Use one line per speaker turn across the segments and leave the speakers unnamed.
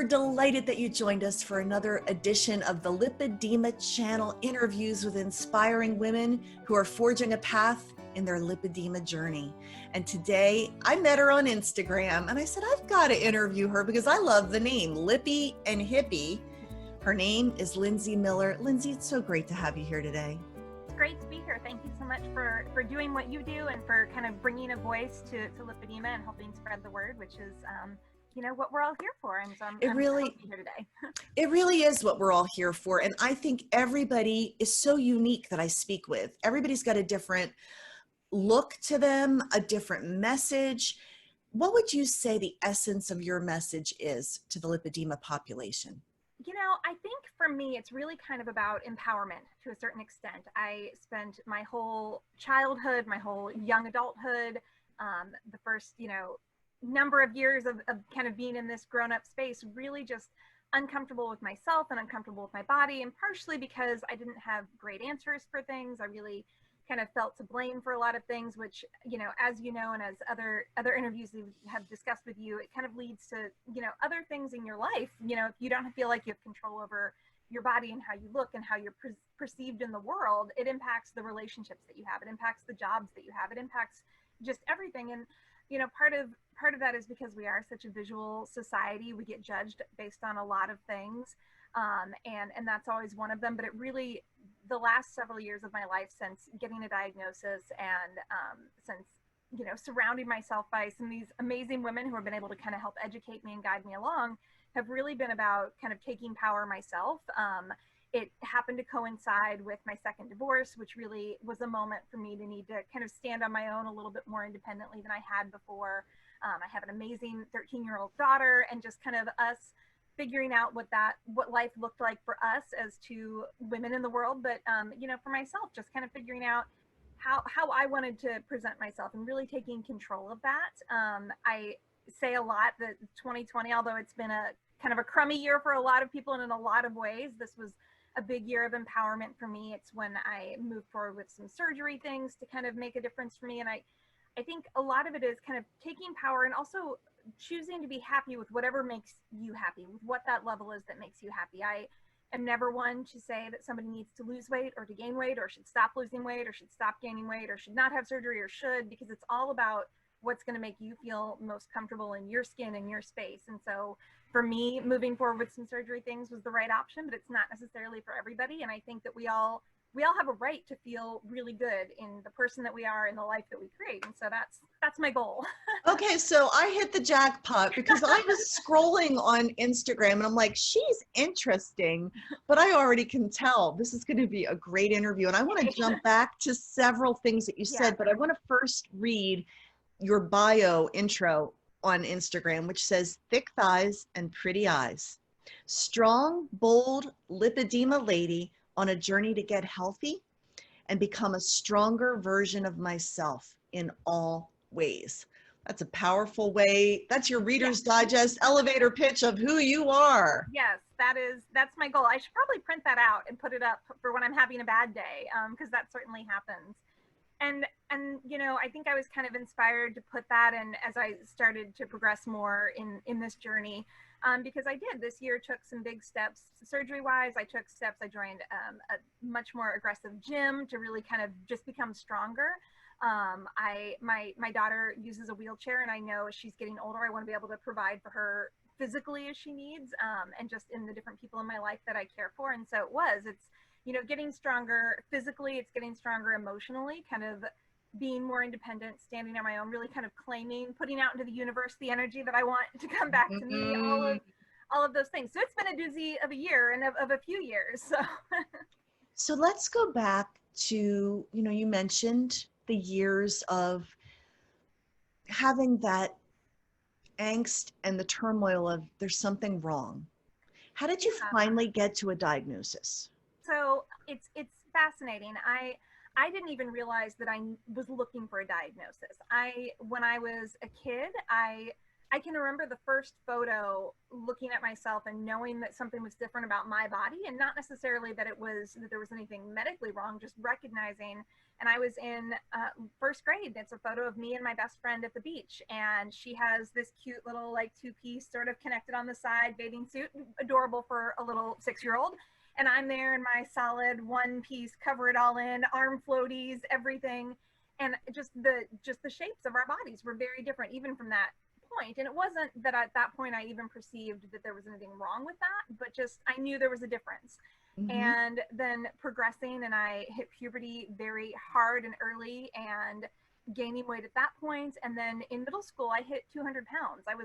We're delighted that you joined us for another edition of the Lipedema channel, interviews with inspiring women who are forging a path in their lipedema journey. And today I met her on Instagram and I said, I've got to interview her because I love the name Lippy and Hippie. Her name is Lindsey Miller. Lindsey, it's so great to have you here today.
It's great to be here. Thank you so much for doing what you do and for kind of bringing a voice to lipedema and helping spread the word, which is what we're all here for. And so I'm really to be here today.
It really is what we're all here for. And I think everybody is so unique that I speak with. Everybody's got a different look to them, a different message. What would you say the essence of your message is to the lipedema population?
I think for me, it's really kind of about empowerment to a certain extent. I spent my whole childhood, my whole young adulthood, the first, number of years of kind of being in this grown-up space, really just uncomfortable with myself and uncomfortable with my body, and partially because I didn't have great answers for things. I really kind of felt to blame for a lot of things, which, as you know, and as other interviews we have discussed with you, it kind of leads to, other things in your life. If you don't feel like you have control over your body and how you look and how you're perceived in the world, it impacts the relationships that you have. It impacts the jobs that you have. It impacts just everything. And, part of that is because we are such a visual society. We get judged based on a lot of things. And that's always one of them. But it really, the last several years of my life since getting a diagnosis and since, surrounding myself by some of these amazing women who have been able to kind of help educate me and guide me along, have really been about kind of taking power myself. It happened to coincide with my second divorce, which really was a moment for me to need to kind of stand on my own a little bit more independently than I had before. I have an amazing 13-year-old daughter, and just kind of us figuring out what life looked like for us as two women in the world. But, for myself, just kind of figuring out how I wanted to present myself and really taking control of that. I say a lot that 2020, although it's been a kind of a crummy year for a lot of people and in a lot of ways, this was a big year of empowerment for me. It's when I moved forward with some surgery things to kind of make a difference for me. And I think a lot of it is kind of taking power and also choosing to be happy with whatever makes you happy, with what that level is that makes you happy. I am never one to say that somebody needs to lose weight or to gain weight or should stop losing weight or should stop gaining weight or should not have surgery or should, because it's all about what's going to make you feel most comfortable in your skin and your space. And so for me, moving forward with some surgery things was the right option, but it's not necessarily for everybody. And I think that we all have a right to feel really good in the person that we are and the life that we create. And so that's my goal.
Okay, so I hit the jackpot because I was scrolling on Instagram and I'm like, she's interesting, but I already can tell this is going to be a great interview. And I want to jump back to several things that you said, but I want to first read your bio intro on Instagram, which says thick thighs and pretty eyes. Strong, bold, lipedema lady on a journey to get healthy and become a stronger version of myself in all ways. That's a powerful way. That's your Reader's Digest elevator pitch of who you are.
Yes, that's my goal. I should probably print that out and put it up for when I'm having a bad day, because that certainly happens. And I think I was kind of inspired to put that in as I started to progress more in this journey, because I did. This year took some big steps surgery-wise. I took steps. I joined a much more aggressive gym to really kind of just become stronger. My daughter uses a wheelchair, and I know as she's getting older, I want to be able to provide for her physically as she needs, and just in the different people in my life that I care for. And so it's getting stronger physically, it's getting stronger emotionally, kind of being more independent, standing on my own, really kind of putting out into the universe the energy that I want to come back to me, all of those things. So it's been a doozy of a year and of a few years.
So let's go back to, you mentioned the years of having that angst and the turmoil of there's something wrong. How did you finally get to a diagnosis?
So it's fascinating. I didn't even realize that I was looking for a diagnosis. When I was a kid, I I can remember the first photo looking at myself and knowing that something was different about my body, and not necessarily that that there was anything medically wrong, just recognizing. And I was in first grade. It's a photo of me and my best friend at the beach. And she has this cute little like two-piece sort of connected on the side bathing suit, adorable for a little 6-year-old. And I'm there in my solid one piece, cover it all in, arm floaties, everything. And just the shapes of our bodies were very different, even from that point. And it wasn't that at that point I even perceived that there was anything wrong with that, but just I knew there was a difference. And then progressing, and I hit puberty very hard and early, and gaining weight at that point. And then in middle school I hit 200 pounds. I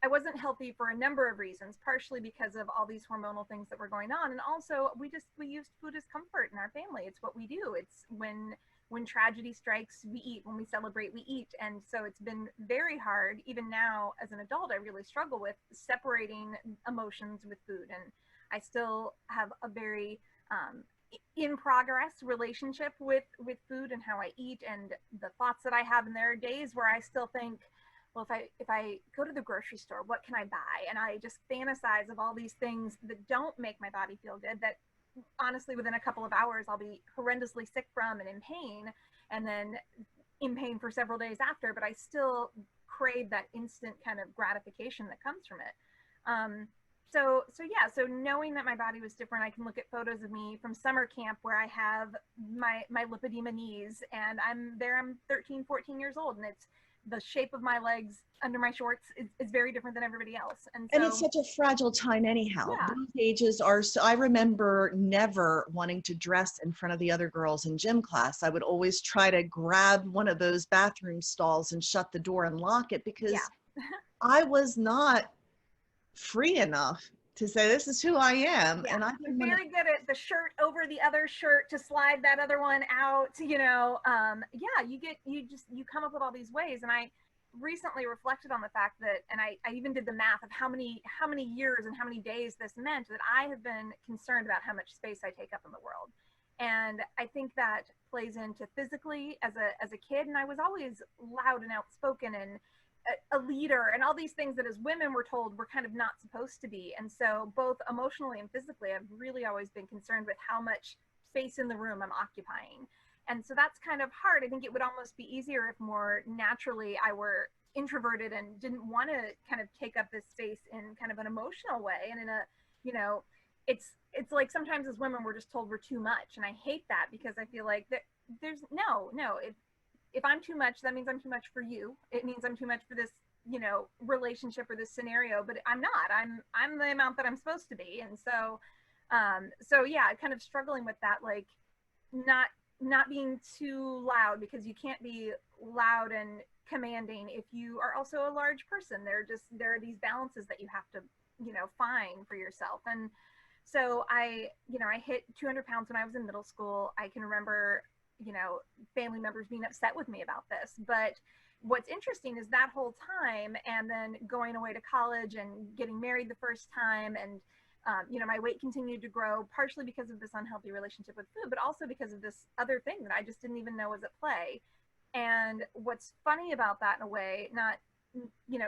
wasn't healthy for a number of reasons, partially because of all these hormonal things that were going on, and also we used food as comfort in our family. It's what we do. It's when tragedy strikes, we eat. When we celebrate, we eat. And so it's been very hard. Even now as an adult, I really struggle with separating emotions with food. And I still have a very in progress relationship with food and how I eat and the thoughts that I have. And there are days where I still think, well, if I go to the grocery store, what can I buy? And I just fantasize of all these things that don't make my body feel good, that honestly within a couple of hours I'll be horrendously sick from and in pain, and then in pain for several days after, but I still crave that instant kind of gratification that comes from it. So knowing that my body was different, I can look at photos of me from summer camp where I have my lipedema knees, and I'm 13, 14 years old, and it's the shape of my legs under my shorts is very different than everybody else. And
it's such a fragile time anyhow.
Yeah.
Those ages are, so I remember never wanting to dress in front of the other girls in gym class. I would always try to grab one of those bathroom stalls and shut the door and lock it, because I was not free enough to say, this is who I am.
Yeah.
And I
You're very good at the shirt over the other shirt to slide that other one out, you come up with all these ways. And I recently reflected on the fact that, and I even did the math of how many years and how many days this meant, that I have been concerned about how much space I take up in the world. And I think that plays into physically as a kid. And I was always loud and outspoken and a leader and all these things that as women we're told we're kind of not supposed to be. And so both emotionally and physically, I've really always been concerned with how much space in the room I'm occupying. And so that's kind of hard. I think it would almost be easier if more naturally I were introverted and didn't want to kind of take up this space in kind of an emotional way. And in a, it's like sometimes as women we're just told we're too much. And I hate that, because I feel like that there's no, if I'm too much, that means I'm too much for you. It means I'm too much for this, relationship or this scenario, but I'm not. I'm the amount that I'm supposed to be. And so yeah, kind of struggling with that, like not being too loud, because you can't be loud and commanding if you are also a large person. There are these balances that you have to, find for yourself. And so I hit 200 pounds when I was in middle school. I can remember family members being upset with me about this. But what's interesting is that whole time, and then going away to college and getting married the first time, and my weight continued to grow, partially because of this unhealthy relationship with food, but also because of this other thing that I just didn't even know was at play. And what's funny about that, in a way,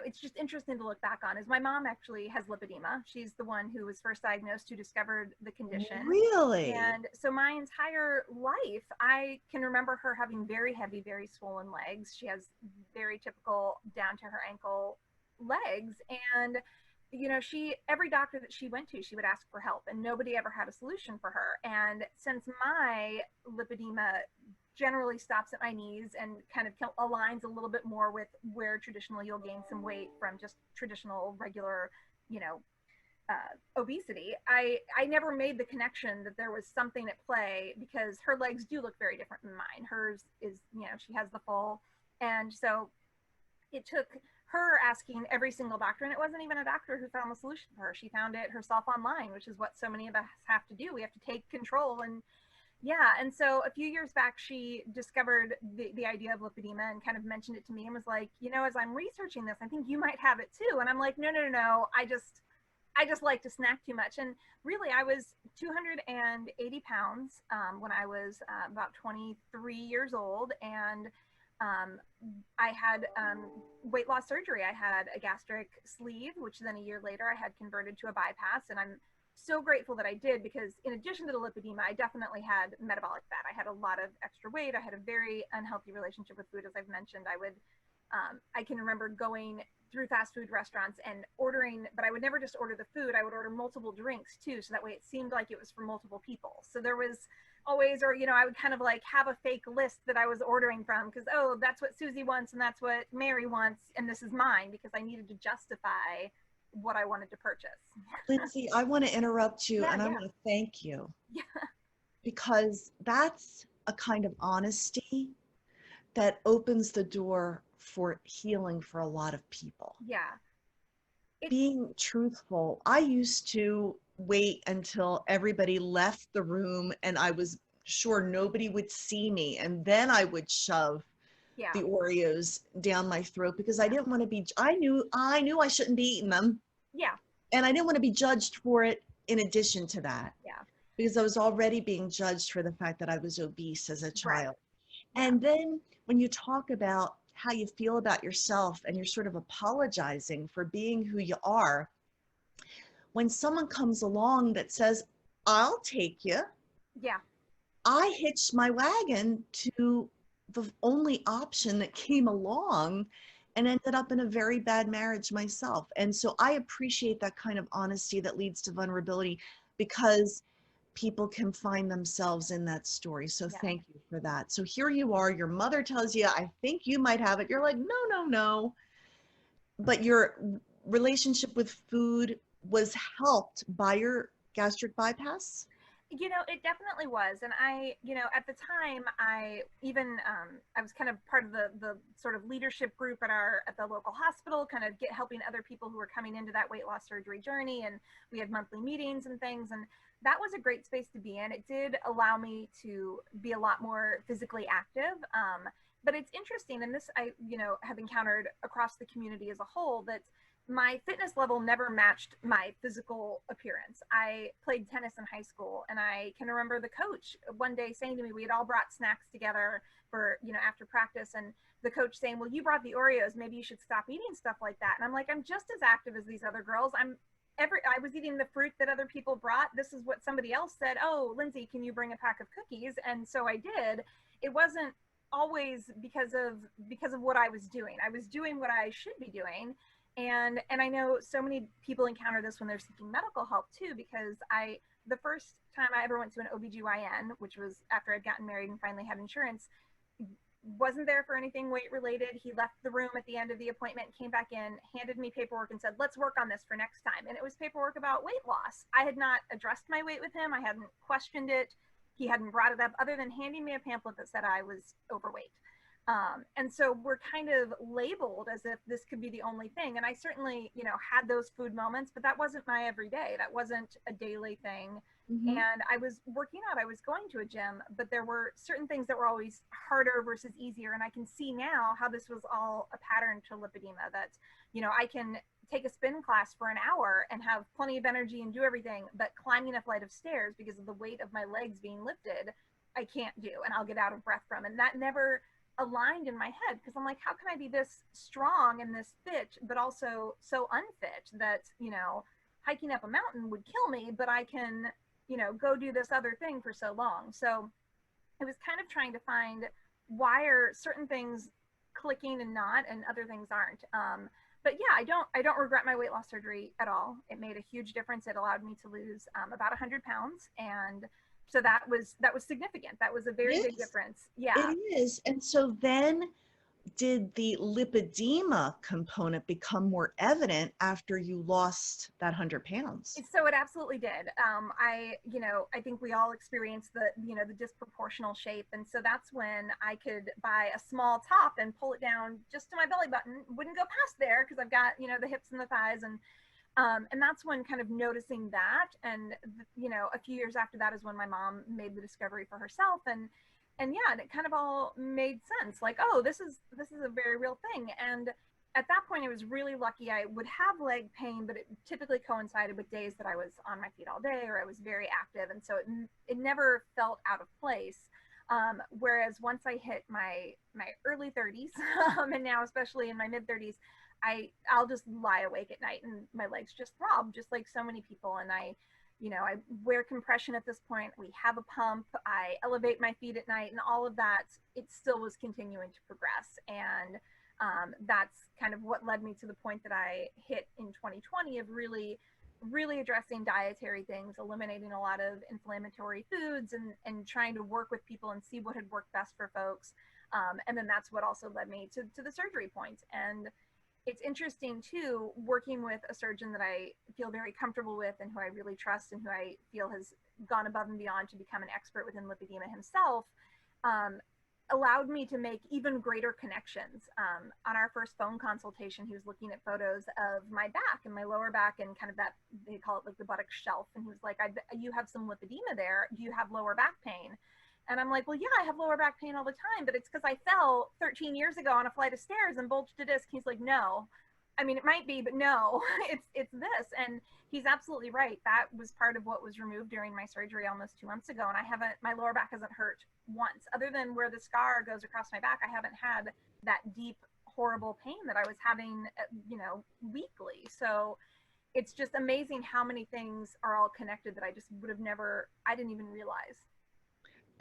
it's just interesting to look back on, is my mom actually has lipedema. She's the one who was first diagnosed, who discovered the condition.
Really?
And so my entire life, I can remember her having very heavy, very swollen legs. She has very typical down to her ankle legs. And, every doctor that she went to, she would ask for help, and nobody ever had a solution for her. And since my lipedema generally stops at my knees and kind of aligns a little bit more with where traditionally you'll gain some weight from just traditional regular, obesity, I never made the connection that there was something at play, because her legs do look very different than mine. Hers is, she has the full. And so it took her asking every single doctor, and it wasn't even a doctor who found the solution for her. She found it herself online, which is what so many of us have to do. We have to take control. And and so a few years back, she discovered the idea of lipedema and kind of mentioned it to me, and was like, as I'm researching this, I think you might have it too. And I'm like, no, I just like to snack too much. And really, I was 280 pounds when I was about 23 years old. And I had weight loss surgery. I had a gastric sleeve, which then a year later I had converted to a bypass. And I'm so grateful that I did, because in addition to the lipedema, I definitely had metabolic fat. I had a lot of extra weight. I had a very unhealthy relationship with food, as I've mentioned. I can remember going through fast food restaurants and ordering, but I would never just order the food. I would order multiple drinks too. So that way it seemed like it was for multiple people. So there was always, or, I would kind of like have a fake list that I was ordering from, because, oh, that's what Susie wants and that's what Mary wants, and this is mine, because I needed to justify what I wanted to purchase.
Lindsey, I want to interrupt you, and I want to thank you.
Yeah.
Because that's a kind of honesty that opens the door for healing for a lot of people.
Yeah.
Being truthful. I used to wait until everybody left the room and I was sure nobody would see me, and then I would shove the Oreos down my throat, because I didn't want to be, I knew I shouldn't be eating them.
Yeah.
And I didn't want to be judged for it in addition to that.
Yeah.
Because I was already being judged for the fact that I was obese as a child.
Right.
And then when you talk about how you feel about yourself and you're sort of apologizing for being who you are, when someone comes along that says, I'll take you.
Yeah.
I hitched my wagon to the only option that came along and ended up in a very bad marriage myself. And so I appreciate that kind of honesty that leads to vulnerability, because people can find themselves in that story. So thank you for that. So here you are, your mother tells you, I think you might have it. You're like, no. But your relationship with food was helped by your gastric bypass?
It definitely was. And I, at the time, I was kind of part of the sort of leadership group at the local hospital, kind of helping other people who were coming into that weight loss surgery journey. And we had monthly meetings and things. And that was a great space to be in. It did allow me to be a lot more physically active. But it's interesting, and this I, have encountered across the community as a whole, that my fitness level never matched my physical appearance. I played tennis in high school, and I can remember the coach one day saying to me, we had all brought snacks together for, after practice, and the coach saying, well, you brought the Oreos, maybe you should stop eating stuff like that. And I'm like, I'm just as active as these other girls. I was eating the fruit that other people brought. This is what somebody else said. Oh, Lindsey, can you bring a pack of cookies? And so I did. It wasn't always because of what I was doing. I was doing what I should be doing. And I know so many people encounter this when they're seeking medical help too, because the first time I ever went to an OBGYN, which was after I'd gotten married and finally had insurance, wasn't there for anything weight related. He left the room at the end of the appointment, came back in, handed me paperwork and said, let's work on this for next time. And it was paperwork about weight loss. I had not addressed my weight with him. I hadn't questioned it. He hadn't brought it up other than handing me a pamphlet that said I was overweight. And so we're kind of labeled as if this could be the only thing. And I certainly, had those food moments, but that wasn't my everyday. That wasn't a daily thing. Mm-hmm. And I was working out, I was going to a gym, but there were certain things that were always harder versus easier. And I can see now how this was all a pattern to lipedema, that, I can take a spin class for an hour and have plenty of energy and do everything, but climbing a flight of stairs because of the weight of my legs being lifted, I can't do, and I'll get out of breath from. And that never aligned in my head, because I'm like, how can I be this strong and this fit, but also so unfit that, hiking up a mountain would kill me, but I can, go do this other thing for so long. So it was kind of trying to find, why are certain things clicking and not, and other things aren't. But yeah, I don't regret my weight loss surgery at all. It made a huge difference. It allowed me to lose about 100 pounds. And so that was significant. That was a very big difference. Yeah.
It is. And so then did the lipedema component become more evident after you lost that 100 pounds?
So it absolutely did. I think we all experienced the disproportional shape. And so that's when I could buy a small top and pull it down just to my belly button. Wouldn't go past there because I've got, the hips and the thighs. And that's when kind of noticing that. And, a few years after that is when my mom made the discovery for herself. And yeah, and it kind of all made sense. Like, oh, this is a very real thing. And at that point, I was really lucky. I would have leg pain, but it typically coincided with days that I was on my feet all day or I was very active. And so it never felt out of place. Whereas once I hit my early 30s, and now especially in my mid 30s, I'll just lie awake at night and my legs just throb, just like so many people. And I wear compression at this point. We have a pump. I elevate my feet at night, and all of that, it still was continuing to progress. And that's kind of what led me to the point that I hit in 2020 of really addressing dietary things, eliminating a lot of inflammatory foods, and trying to work with people and see what had worked best for folks. And then that's what also led me to the surgery point. And it's interesting too, working with a surgeon that I feel very comfortable with and who I really trust and who I feel has gone above and beyond to become an expert within lipedema himself, allowed me to make even greater connections. On our first phone consultation, he was looking at photos of my back and my lower back and kind of that, they call it like the buttock shelf. And he was like, you have some lipedema there. Do you have lower back pain? And I'm like, well, yeah, I have lower back pain all the time, but it's because I fell 13 years ago on a flight of stairs and bulged a disc. He's like, no, I mean, it might be, but no, it's this. And he's absolutely right. That was part of what was removed during my surgery almost 2 months ago. And my lower back hasn't hurt once, other than where the scar goes across my back. I haven't had that deep, horrible pain that I was having, weekly. So it's just amazing how many things are all connected that I just I didn't even realize.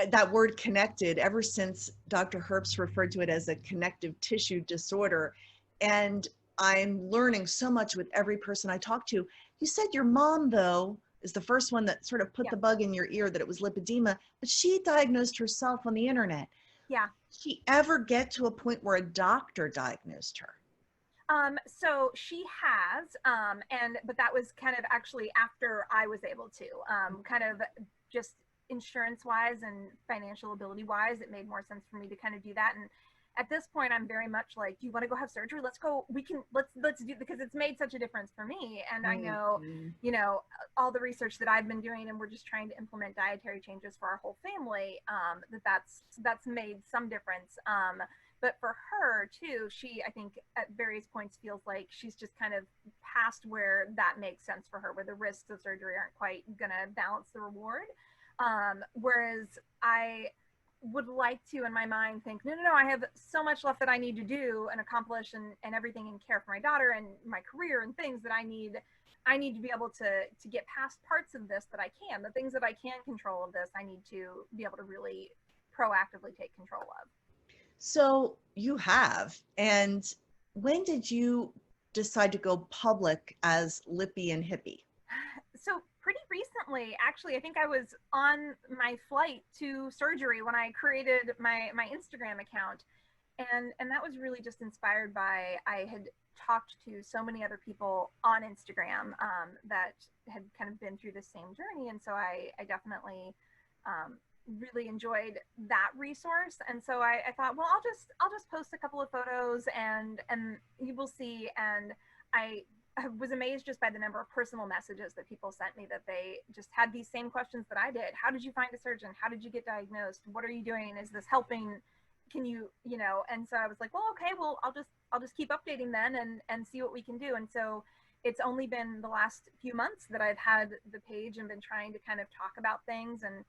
That word connected, ever since Dr. Herbst referred to it as a connective tissue disorder. And I'm learning so much with every person I talk to. You said your mom, though, is the first one that sort of put the bug in your ear that it was lipedema, but she diagnosed herself on the internet.
Yeah.
Did she ever get to a point where a doctor diagnosed her?
So she has, but that was kind of actually after I was able to, kind of just insurance wise and financial ability wise, it made more sense for me to kind of do that. And at this point, I'm very much like, do you want to go have surgery? Let's go. Let's do, because it's made such a difference for me. And I know, all the research that I've been doing, and we're just trying to implement dietary changes for our whole family, that's made some difference. But for her too, she, I think at various points feels like she's just kind of past where that makes sense for her, where the risks of surgery aren't quite gonna balance the reward. Whereas I would like to, in my mind, think, no, I have so much left that I need to do and accomplish, and everything, and care for my daughter and my career and things that I need to be able to get past parts of this that I can. The things that I can control of this, I need to be able to really proactively take control of.
So you have. And when did you decide to go public as Lippy and Hippie?
So pretty recently, actually. I think I was on my flight to surgery when I created my Instagram account. And that was really just inspired by, I had talked to so many other people on Instagram that had kind of been through the same journey. And so I definitely really enjoyed that resource. And so I thought, well, I'll just post a couple of photos and you will see. And I was amazed just by the number of personal messages that people sent me, that they just had these same questions that I did. How did you find a surgeon? How did you get diagnosed? What are you doing? Is this helping? Can you, and so I was like, well, okay, well, I'll just keep updating then and see what we can do. And so it's only been the last few months that I've had the page and been trying to kind of talk about things. And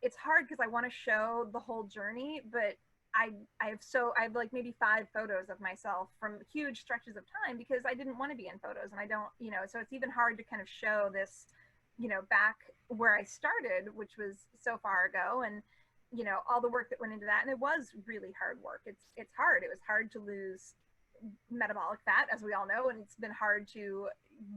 it's hard because I want to show the whole journey, but I have like maybe 5 photos of myself from huge stretches of time because I didn't want to be in photos, and I don't, so it's even hard to kind of show this, back where I started, which was so far ago, and, all the work that went into that. And it was really hard work. It's hard. It was hard to lose metabolic fat, as we all know, and it's been hard to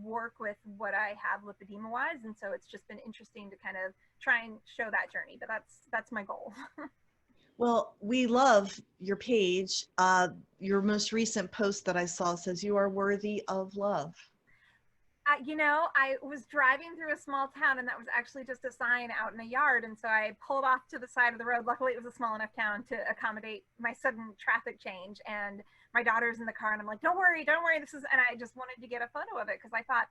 work with what I have lipedema wise. And so it's just been interesting to kind of try and show that journey, but that's my goal.
Well, we love your page. Your most recent post that I saw says you are worthy of love.
I was driving through a small town, and that was actually just a sign out in a yard. And so I pulled off to the side of the road. Luckily, it was a small enough town to accommodate my sudden traffic change. And my daughter's in the car, and I'm like, don't worry. And I just wanted to get a photo of it because I thought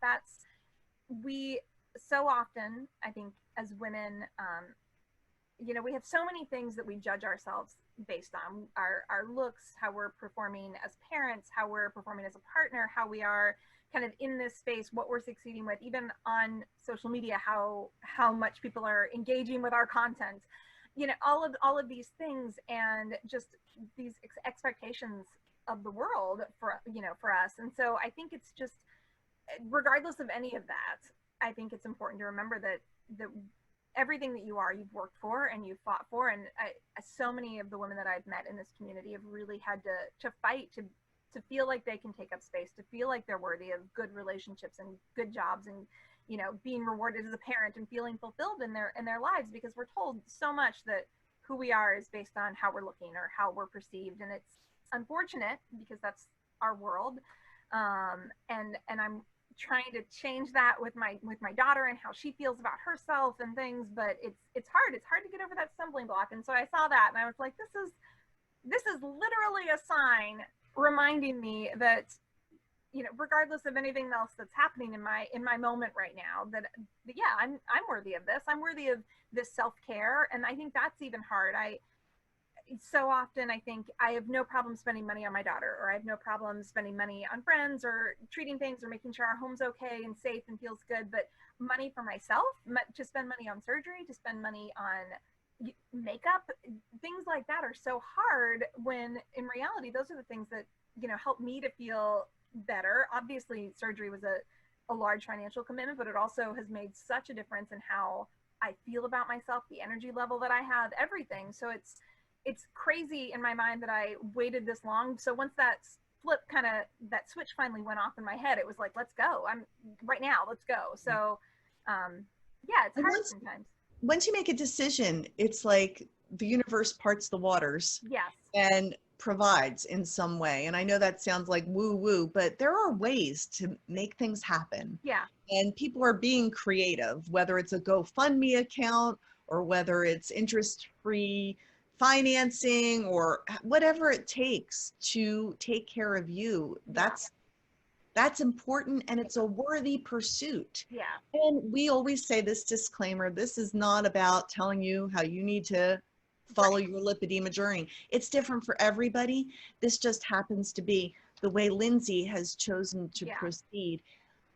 we so often, I think, as women, we have so many things that we judge ourselves based on: our looks, how we're performing as parents, how we're performing as a partner, how we are kind of in this space, what we're succeeding with, even on social media, how much people are engaging with our content. you know, all of these things, and just these expectations of the world for, you know, for us. And so I think it's just, regardless of any of that, I think it's important to remember that everything that you are, you've worked for and you've fought for. And so many of the women that I've met in this community have really had to fight to feel like they can take up space, to feel like they're worthy of good relationships and good jobs, and, you know, being rewarded as a parent and feeling fulfilled in their lives, because we're told so much that who we are is based on how we're looking or how we're perceived. And it's unfortunate because that's our world. And I'm trying to change that with my daughter and how she feels about herself and things, but it's hard to get over that stumbling block. And so I saw that and I was like, this is literally a sign reminding me that, you know, regardless of anything else that's happening in my moment right now, that yeah, I'm worthy of this. I'm worthy of this self-care. And I think that's even hard. So often I think I have no problem spending money on my daughter, or I have no problem spending money on friends, or treating things, or making sure our home's okay and safe and feels good. But money for myself, to spend money on surgery, to spend money on makeup, things like that are so hard, when in reality, those are the things that, you know, help me to feel better. Obviously, surgery was a large financial commitment, but it also has made such a difference in how I feel about myself, the energy level that I have, everything. So it's crazy in my mind that I waited this long. So once that that switch finally went off in my head, it was like, let's go. I'm right now, let's go. So, yeah, it's hard sometimes.
Once you make a decision, it's like the universe parts the waters.
Yes.
And provides in some way. And I know that sounds like woo woo, but there are ways to make things happen.
Yeah.
And people are being creative, whether it's a GoFundMe account or whether it's interest-free financing or whatever it takes to take care of you.
Yeah.
That's important, and it's a worthy pursuit.
Yeah.
And we always say this disclaimer, this is not about telling you how you need to follow your lipedema journey. It's different for everybody. This just happens to be the way Lindsey has chosen to proceed.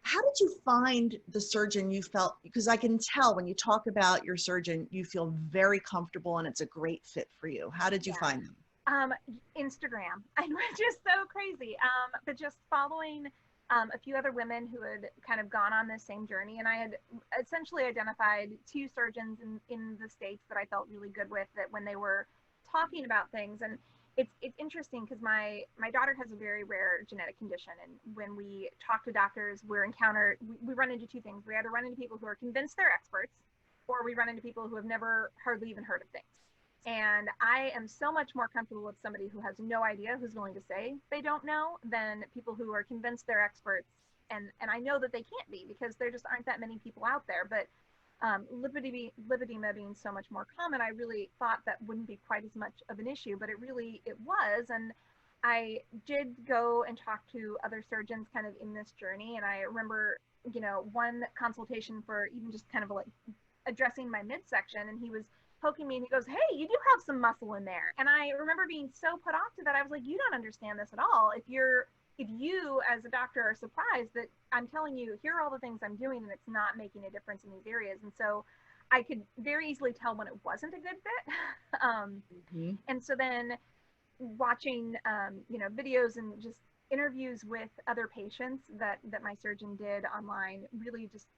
How did you find the surgeon you felt, because I can tell when you talk about your surgeon, you feel very comfortable and it's a great fit for you. How did you find them?
Instagram. I know, it's just so crazy. But just following a few other women who had kind of gone on this same journey. And I had essentially identified 2 surgeons in the States that I felt really good with, that when they were talking about things. And it's interesting because my daughter has a very rare genetic condition. And when we talk to doctors, we run into 2 things. We either run into people who are convinced they're experts, or we run into people who have never hardly even heard of things. And I am so much more comfortable with somebody who has no idea, who's willing to say they don't know, than people who are convinced they're experts. And I know that they can't be, because there just aren't that many people out there. But lipedema being so much more common, I really thought that wouldn't be quite as much of an issue, but it was. And I did go and talk to other surgeons kind of in this journey. And I remember, you know, one consultation for even just kind of like addressing my midsection, and he was poking me and he goes, "Hey, you do have some muscle in there." And I remember being so put off to that. I was like, "You don't understand this at all. If you as a doctor are surprised that I'm telling you, here are all the things I'm doing and it's not making a difference in these areas." And so I could very easily tell when it wasn't a good fit. And so then watching, you know, videos and just interviews with other patients that my surgeon did online really just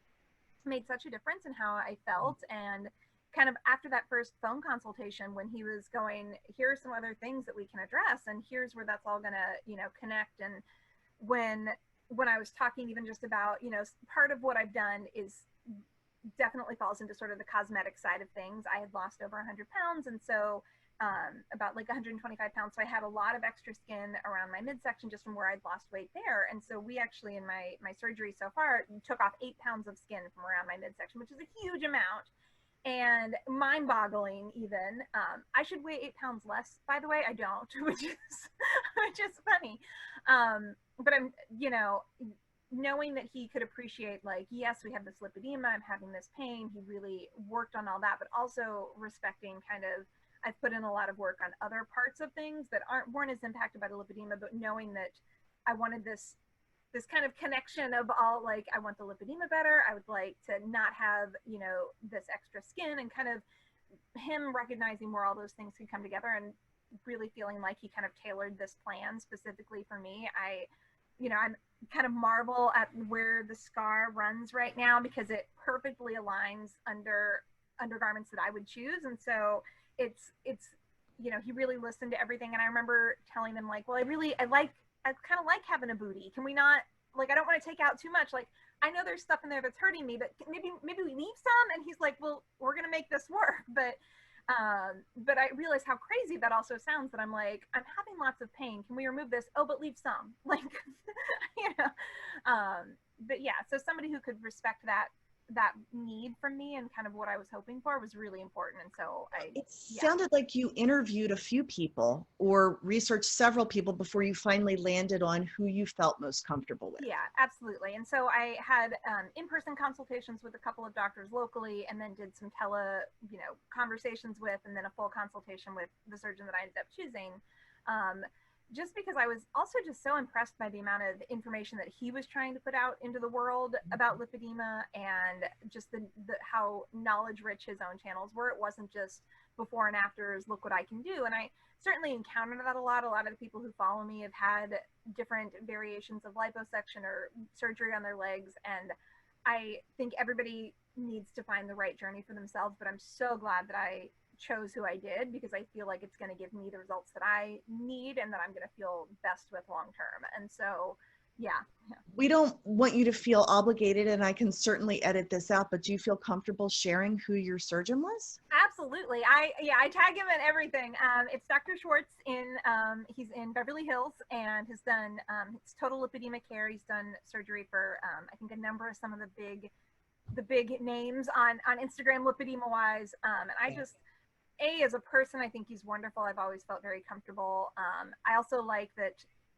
made such a difference in how I felt. And kind of after that first phone consultation, when he was going, here are some other things that we can address, and here's where that's all gonna, you know, connect. And when I was talking even just about, you know, part of what I've done is definitely falls into sort of the cosmetic side of things. I had lost over 100 pounds, and so about like 125 pounds. So I had a lot of extra skin around my midsection just from where I'd lost weight there. And so we actually, in my surgery so far, took off 8 pounds of skin from around my midsection, which is a huge amount. And mind-boggling even. I should weigh 8 pounds less, by the way. I don't, which is funny. But I'm, you know, knowing that he could appreciate, like, yes, we have this lipedema, I'm having this pain. He really worked on all that, but also respecting kind of, I've put in a lot of work on other parts of things that weren't as impacted by the lipedema, but knowing that I wanted this kind of connection of all, like, I want the lipedema better. I would like to not have, you know, this extra skin, and kind of him recognizing where all those things could come together and really feeling like he kind of tailored this plan specifically for me. I'm kind of marvel at where the scar runs right now because it perfectly aligns under undergarments that I would choose. And so it's he really listened to everything. And I remember telling him like, well, I kind of like having a booty. Can we not, like, I don't want to take out too much. Like, I know there's stuff in there that's hurting me, but maybe we leave some. And he's like, well, we're going to make this work. But I realized how crazy that also sounds, that I'm like, I'm having lots of pain. Can we remove this? Oh, but leave some. Like, but yeah, so somebody who could respect that need from me and kind of what I was hoping for was really important. And so
It sounded
yeah.
like you interviewed a few people or researched several people before you finally landed on who you felt most comfortable with.
Yeah, absolutely. And so I had in-person consultations with a couple of doctors locally, and then did some conversations with, and then a full consultation with the surgeon that I ended up choosing. Just because I was also just so impressed by the amount of information that he was trying to put out into the world about lipedema, and just the how knowledge rich his own channels were. It wasn't just before and afters, look what I can do. And I certainly encountered that a lot. A lot of the people who follow me have had different variations of liposuction or surgery on their legs. And I think everybody needs to find the right journey for themselves. But I'm so glad that I chose who I did, because I feel like it's going to give me the results that I need and that I'm going to feel best with long term. And so, yeah.
We don't want you to feel obligated, and I can certainly edit this out, but do you feel comfortable sharing who your surgeon was?
Absolutely. I tag him in everything. It's Dr. Schwartz he's in Beverly Hills, and has done it's total lipedema care. He's done surgery for I think a number of some of the big names on Instagram lipedema wise. And I just, as a person, I think he's wonderful. I've always felt very comfortable. I also like that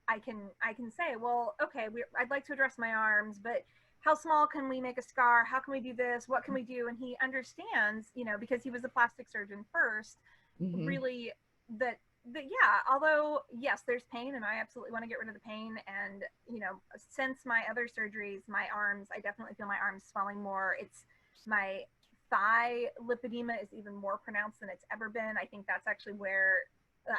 I can say, well, okay, I'd like to address my arms, but how small can we make a scar? How can we do this? What can we do? And he understands, because he was a plastic surgeon first, really that yeah, although yes, there's pain, and I absolutely want to get rid of the pain. And since my other surgeries, my arms, I definitely feel my arms swelling more. It's my thigh lipedema is even more pronounced than it's ever been. I think that's actually where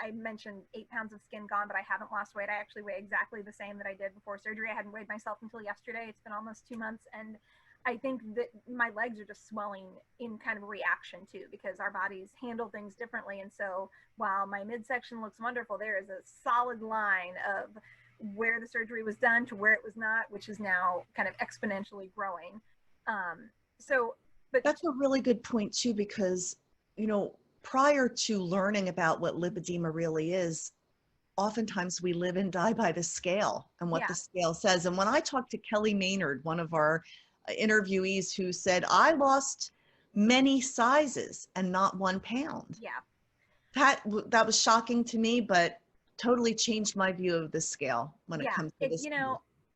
I mentioned 8 pounds of skin gone, but I haven't lost weight. I actually weigh exactly the same that I did before surgery. I hadn't weighed myself until yesterday. It's been almost 2 months. And I think that my legs are just swelling in kind of a reaction too, because our bodies handle things differently. And so while my midsection looks wonderful, there is a solid line of where the surgery was done to where it was not, which is now kind of exponentially growing. But
that's a really good point too, because, prior to learning about what lipedema really is, oftentimes we live and die by the scale and what the scale says. And when I talked to Kelly Maynard, one of our interviewees, who said, I lost many sizes and not 1 pound.
Yeah.
That was shocking to me, but totally changed my view of the scale when it comes to this.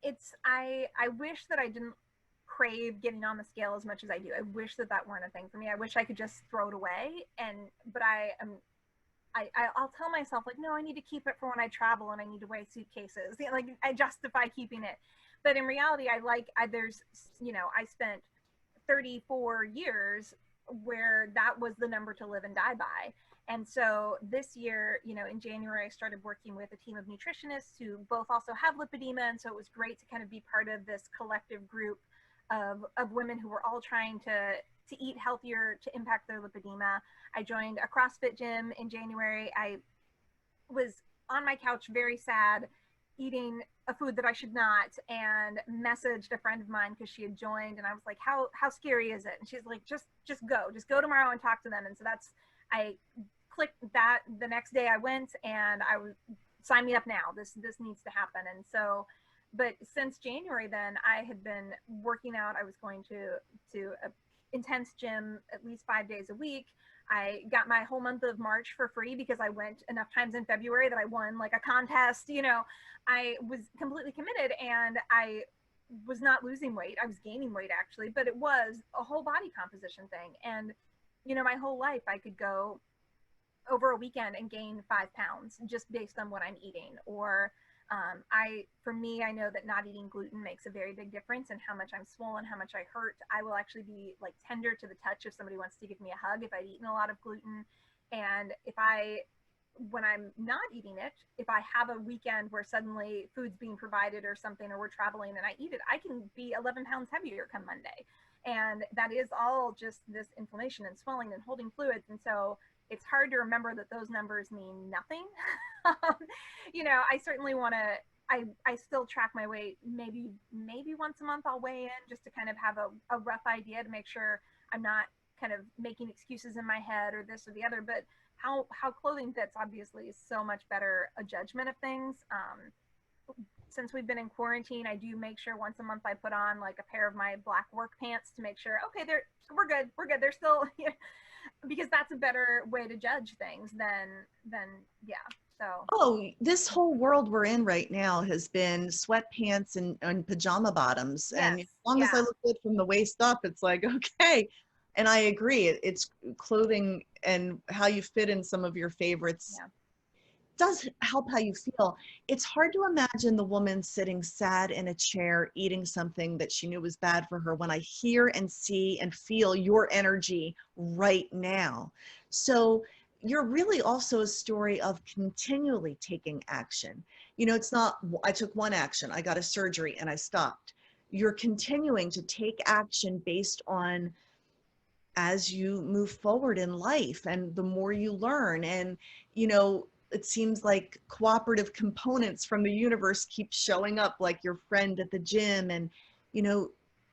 I wish that I didn't crave getting on the scale as much as I do. I wish that weren't a thing for me. I wish I could just throw it away. But I'll tell myself like, no, I need to keep it for when I travel and I need to weigh suitcases. Like, I justify keeping it. But in reality, I spent 34 years where that was the number to live and die by. And so this year, in January, I started working with a team of nutritionists who both also have lipedema. And so it was great to kind of be part of this collective group of women who were all trying to eat healthier, to impact their lipedema. I joined a CrossFit gym in January. I was on my couch, very sad, eating a food that I should not, and messaged a friend of mine because she had joined, and I was like, how scary is it? And she's like, just go tomorrow and talk to them. And so I clicked that. The next day I went, and I was, sign me up now. This needs to happen. And so, but since January, then I had been working out. I was going to an intense gym at least 5 days a week. I got my whole month of March for free because I went enough times in February that I won like a contest. I was completely committed, and I was not losing weight. I was gaining weight actually, but it was a whole body composition thing. And, my whole life I could go over a weekend and gain 5 pounds just based on what I'm eating. Or For me, I know that not eating gluten makes a very big difference in how much I'm swollen, how much I hurt. I will actually be like tender to the touch if somebody wants to give me a hug if I've eaten a lot of gluten. And when I'm not eating it, if I have a weekend where suddenly food's being provided or something, or we're traveling and I eat it, I can be 11 pounds heavier come Monday. And that is all just this inflammation and swelling and holding fluids. And so it's hard to remember that those numbers mean nothing. I certainly want to, I still track my weight. Maybe once a month I'll weigh in just to kind of have a rough idea to make sure I'm not kind of making excuses in my head or this or the other. But how clothing fits obviously is so much better a judgment of things. Since we've been in quarantine, I do make sure once a month I put on like a pair of my black work pants to make sure, okay, we're good. They're still, because that's a better way to judge things than yeah. So.
Oh, this whole world we're in right now has been sweatpants and pajama bottoms.
Yes.
And as long as I look good from the waist up, it's like, okay. And I agree. It's clothing and how you fit in some of your favorites.
Yeah.
Does help how you feel. It's hard to imagine the woman sitting sad in a chair eating something that she knew was bad for her when I hear and see and feel your energy right now. So you're really also a story of continually taking action. It's not, I took one action, I got a surgery and I stopped. You're continuing to take action based on as you move forward in life and the more you learn. And, it seems like cooperative components from the universe keep showing up, like your friend at the gym. And,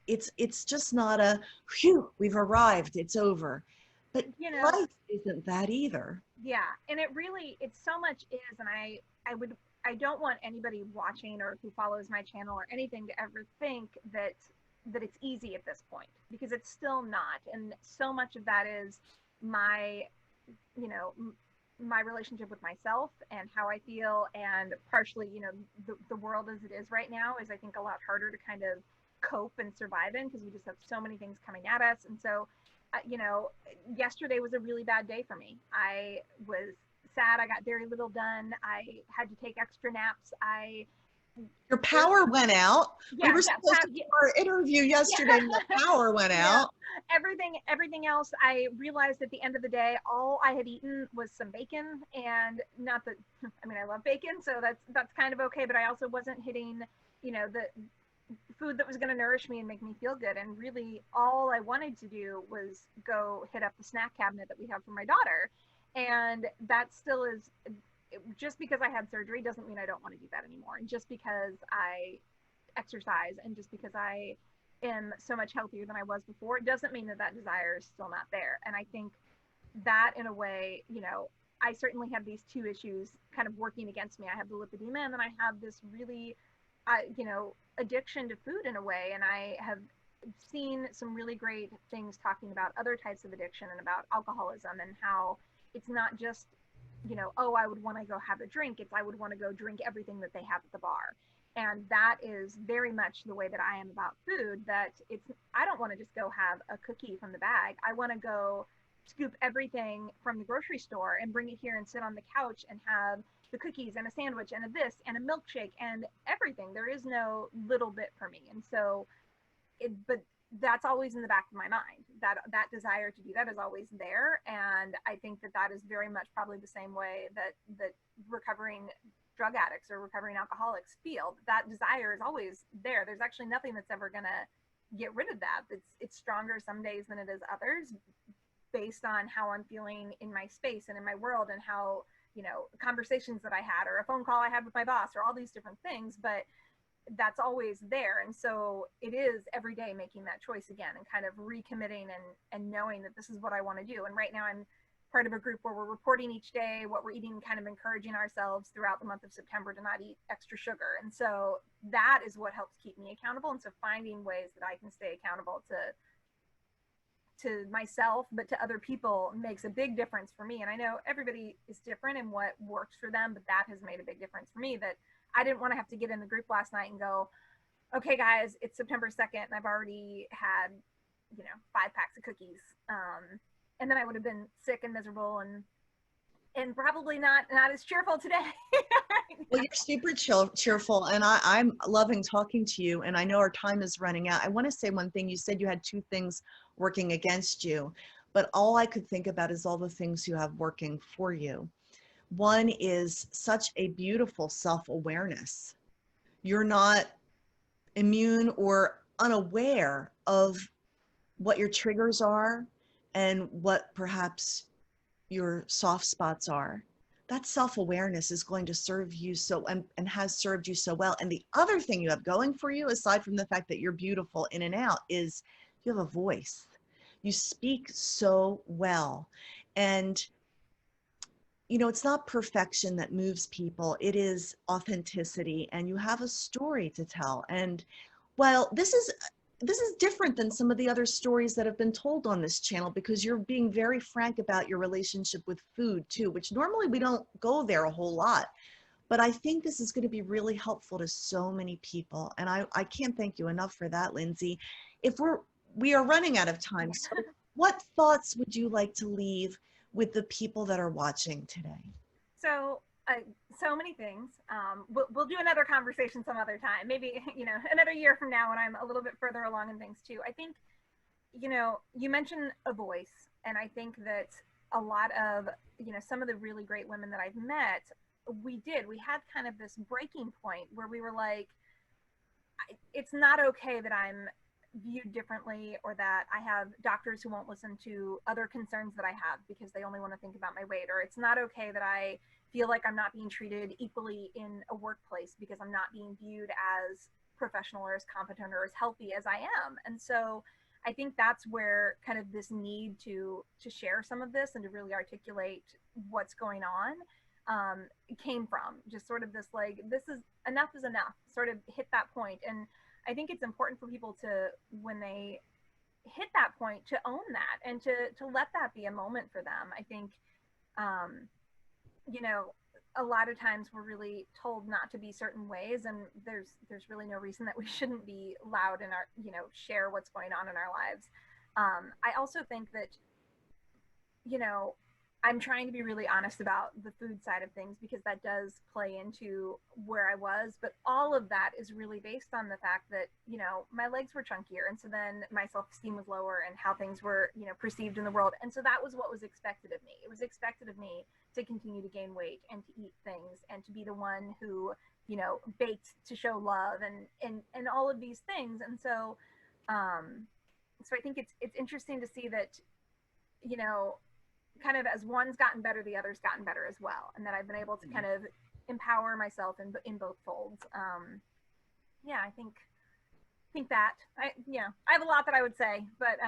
it's just not a, phew, we've arrived, it's over. But life isn't that either.
Yeah. And it's so much is, and I don't want anybody watching or who follows my channel or anything to ever think that it's easy at this point, because it's still not. And so much of that is my relationship with myself and how I feel, and partially, the world as it is right now is, I think, a lot harder to kind of cope and survive in, because we just have so many things coming at us. And so, yesterday was a really bad day for me. I was sad. I got very little done. I had to take extra naps.
Your power went out.
Yeah,
we were supposed to do our interview yesterday and the power went out.
Everything else, I realized at the end of the day, all I had eaten was some bacon, and not that, I love bacon, so that's kind of okay, but I also wasn't hitting, the food that was going to nourish me and make me feel good. And really all I wanted to do was go hit up the snack cabinet that we have for my daughter. And that still is, just because I had surgery doesn't mean I don't want to do that anymore. And just because I exercise and just because I am so much healthier than I was before, it doesn't mean that desire is still not there. And I think that, in a way, I certainly have these two issues kind of working against me. I have the lipedema, and then I have this really, addiction to food in a way. And I have seen some really great things talking about other types of addiction and about alcoholism, and how it's not just, oh, I would want to go have a drink. It's, I would want to go drink everything that they have at the bar. And that is very much the way that I am about food, that I don't want to just go have a cookie from the bag. I want to go scoop everything from the grocery store and bring it here and sit on the couch and have the cookies and a sandwich and a this and a milkshake and everything. There is no little bit for me. And so but that's always in the back of my mind. That desire to do that is always there. And I think that is very much probably the same way that recovering drug addicts or recovering alcoholics feel. That desire is always there. There's actually nothing that's ever going to get rid of that. It's stronger some days than it is others, based on how I'm feeling in my space and in my world, and how, conversations that I had, or a phone call I had with my boss, or all these different things. But that's always there. And so it is every day making that choice again, and kind of recommitting and knowing that this is what I want to do. And right now I'm part of a group where we're reporting each day what we're eating, kind of encouraging ourselves throughout the month of September to not eat extra sugar. And so that is what helps keep me accountable. And so finding ways that I can stay accountable to myself, but to other people, makes a big difference for me. And I know everybody is different in what works for them, but that has made a big difference for me, that I didn't want to have to get in the group last night and go, okay, guys, it's September 2nd and I've already had, 5 packs of cookies. And then I would have been sick and miserable and probably not as cheerful today.
Well, you're super cheerful, and I'm loving talking to you, and I know our time is running out. I want to say one thing. You said you had two things working against you, but all I could think about is all the things you have working for you. One is such a beautiful self-awareness. You're not immune or unaware of what your triggers are and what perhaps your soft spots are. That self-awareness is going to serve you so and has served you so well. And the other thing you have going for you, aside from the fact that you're beautiful in and out, is you have a voice. You speak so well. And you know, it's not perfection that moves people. It is authenticity, and you have a story to tell. And while this is different than some of the other stories that have been told on this channel, because you're being very frank about your relationship with food too, which normally we don't go there a whole lot. But I think this is going to be really helpful to so many people. And I can't thank you enough for that, Lindsey. If we are running out of time, so what thoughts would you like to leave with the people that are watching today?
So, so many things. We'll do another conversation some other time, maybe, another year from now when I'm a little bit further along in things too. I think, you mentioned a voice, and I think that a lot of, some of the really great women that I've met, we had kind of this breaking point where we were like, it's not okay that I'm viewed differently, or that I have doctors who won't listen to other concerns that I have because they only want to think about my weight, or it's not okay that I feel like I'm not being treated equally in a workplace because I'm not being viewed as professional or as competent or as healthy as I am. And so I think that's where kind of this need to share some of this and to really articulate what's going on came from. Just sort of this, like, this is enough, sort of hit that point. And I think it's important for people to, when they hit that point, to own that and to let that be a moment for them. I think, a lot of times we're really told not to be certain ways, and there's really no reason that we shouldn't be loud in our, share what's going on in our lives. I also think that, I'm trying to be really honest about the food side of things because that does play into where I was, but all of that is really based on the fact that, my legs were chunkier. And so then my self-esteem was lower and how things were, perceived in the world. And so that was what was expected of me. It was expected of me to continue to gain weight and to eat things and to be the one who, baked to show love and all of these things. And so, so I think it's interesting to see that, kind of as one's gotten better, the other's gotten better as well. And that I've been able to kind of empower myself in both folds. I think that I have a lot that I would say, but,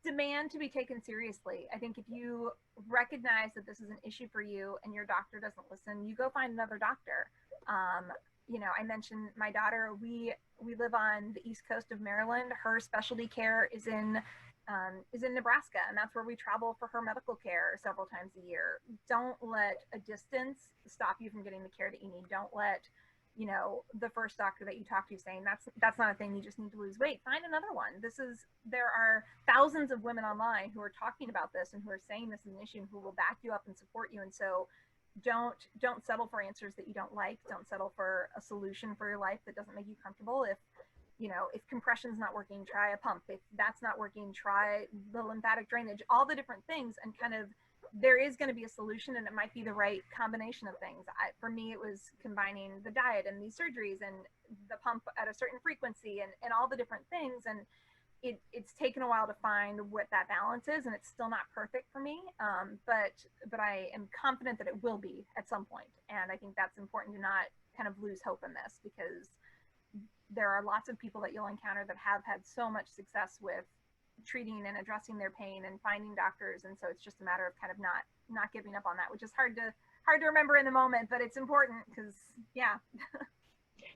demand to be taken seriously. I think if you recognize that this is an issue for you and your doctor doesn't listen, you go find another doctor. I mentioned my daughter, we live on the East Coast of Maryland. Her specialty care is in Nebraska, and that's where we travel for her medical care several times a year. Don't let a distance stop you from getting the care that you need. Don't let, the first doctor that you talk to saying that's not a thing, you just need to lose weight. Find another one. There are thousands of women online who are talking about this and who are saying this is an issue and who will back you up and support you. And so don't settle for answers that you don't like. Don't settle for a solution for your life that doesn't make you comfortable. If compression's not working, try a pump. If that's not working, try the lymphatic drainage, all the different things. And kind of, there is going to be a solution, and it might be the right combination of things. For me, it was combining the diet and these surgeries and the pump at a certain frequency and all the different things. And it's taken a while to find what that balance is, and it's still not perfect for me. But I am confident that it will be at some point. And I think that's important to not kind of lose hope in this, because there are lots of people that you'll encounter that have had so much success with treating and addressing their pain and finding doctors. And so it's just a matter of kind of not giving up on that, which is hard to remember in the moment, but it's important because, yeah.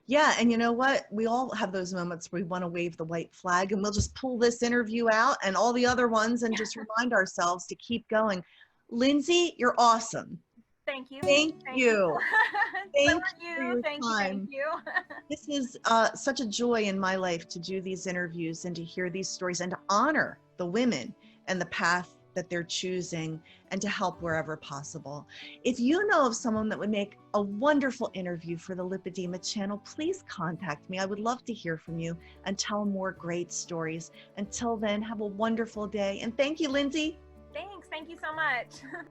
Yeah. And you know what? We all have those moments where we want to wave the white flag, and we'll just pull this interview out and all the other ones and just remind ourselves to keep going. Lindsey, you're awesome.
Thank you.
Thank you.
Thank you. Thank you.
This is such a joy in my life to do these interviews and to hear these stories and to honor the women and the path that they're choosing and to help wherever possible. If you know of someone that would make a wonderful interview for the Lipedema channel, please contact me. I would love to hear from you and tell more great stories. Until then, have a wonderful day. And thank you, Lindsey.
Thanks. Thank you so much.